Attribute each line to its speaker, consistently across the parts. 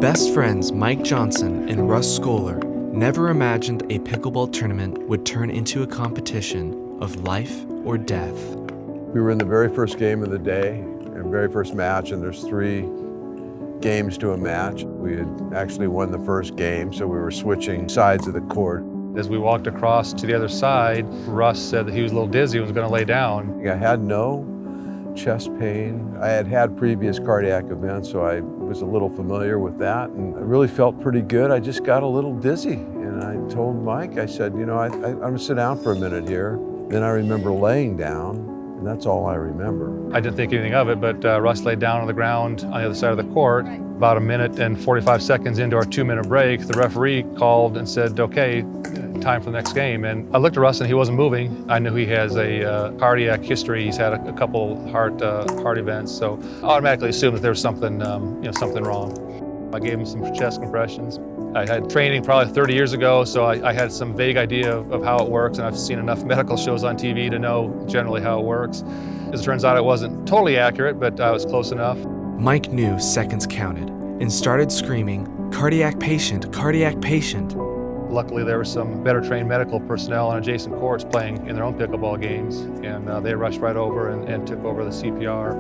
Speaker 1: Best friends Mike Johnson and Russ Scholar never imagined a pickleball tournament would turn into a competition of life or death.
Speaker 2: We were in the very first game of the day, and very first match, and there's 3 games to a match. We had actually won the first game, so we were switching sides of the court.
Speaker 3: As we walked across to the other side, Russ said that he was a little dizzy and was going to lay down.
Speaker 2: I had no chest pain. I had had previous cardiac events, so I was a little familiar with that, and I really felt pretty good. I just got a little dizzy, and I told Mike, I said, you know, I'm gonna sit down for a minute here. Then I remember laying down, and that's all I remember.
Speaker 3: I didn't think anything of it, but Russ laid down on the ground on the other side of the court. About 1 minute and 45 seconds into our 2-minute break, the referee called and said, okay, time for the next game. And I looked at Russ and he wasn't moving. I knew he has a cardiac history. He's had a couple heart events, so I automatically assumed that there was something, something wrong. I gave him some chest compressions. I had training probably 30 years ago, so I had some vague idea of how it works, and I've seen enough medical shows on TV to know generally how it works. As it turns out, it wasn't totally accurate, but I was close enough.
Speaker 1: Mike knew seconds counted and started screaming, "Cardiac patient, cardiac patient."
Speaker 3: Luckily, there were some better trained medical personnel on adjacent courts playing in their own pickleball games, and they rushed right over and took over the CPR.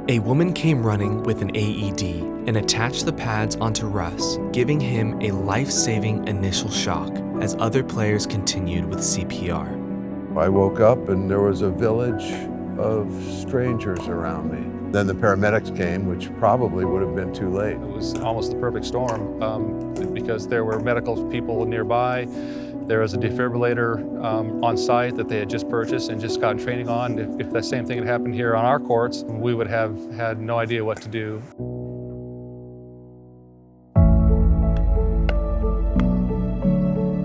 Speaker 1: A woman came running with an AED and attached the pads onto Russ, giving him a life-saving initial shock as other players continued with CPR.
Speaker 2: I woke up and there was a village of strangers around me. Then the paramedics came, which probably would have been too late.
Speaker 3: It was almost the perfect storm because there were medical people nearby. There was a defibrillator on site that they had just purchased and just gotten training on. If that same thing had happened here on our courts, we would have had no idea what to do.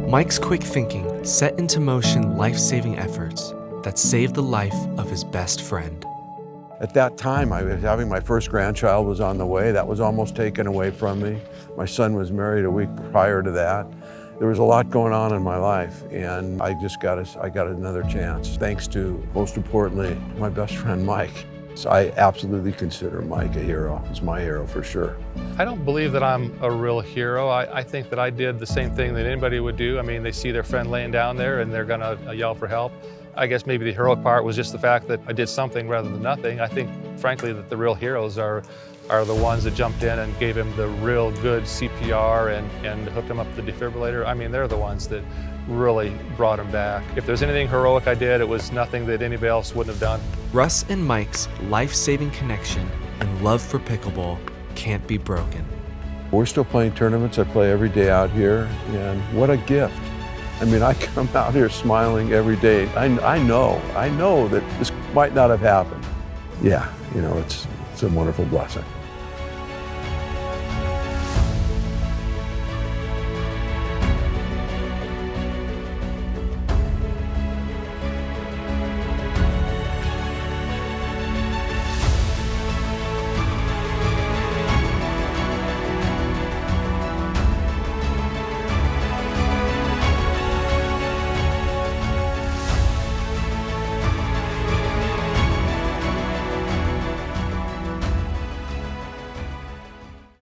Speaker 1: Mike's quick thinking set into motion life-saving efforts that saved the life of his best friend.
Speaker 2: At that time, I was having my first grandchild was on the way. That was almost taken away from me. My son was married a week prior to that. There was a lot going on in my life, and I got another chance, thanks to, most importantly, my best friend, Mike. So I absolutely consider Mike a hero. He's my hero for sure.
Speaker 3: I don't believe that I'm a real hero. I think that I did the same thing that anybody would do. I mean, they see their friend laying down there and they're gonna yell for help. I guess maybe the heroic part was just the fact that I did something rather than nothing. I think, frankly, that the real heroes are the ones that jumped in and gave him the real good CPR and hooked him up to the defibrillator. I mean, they're the ones that really brought him back. If there's anything heroic I did, it was nothing that anybody else wouldn't have done.
Speaker 1: Russ and Mike's life-saving connection and love for pickleball can't be broken.
Speaker 2: We're still playing tournaments. I play every day out here, and what a gift. I mean, I come out here smiling every day. I know that this might not have happened. Yeah, you know, it's a wonderful blessing.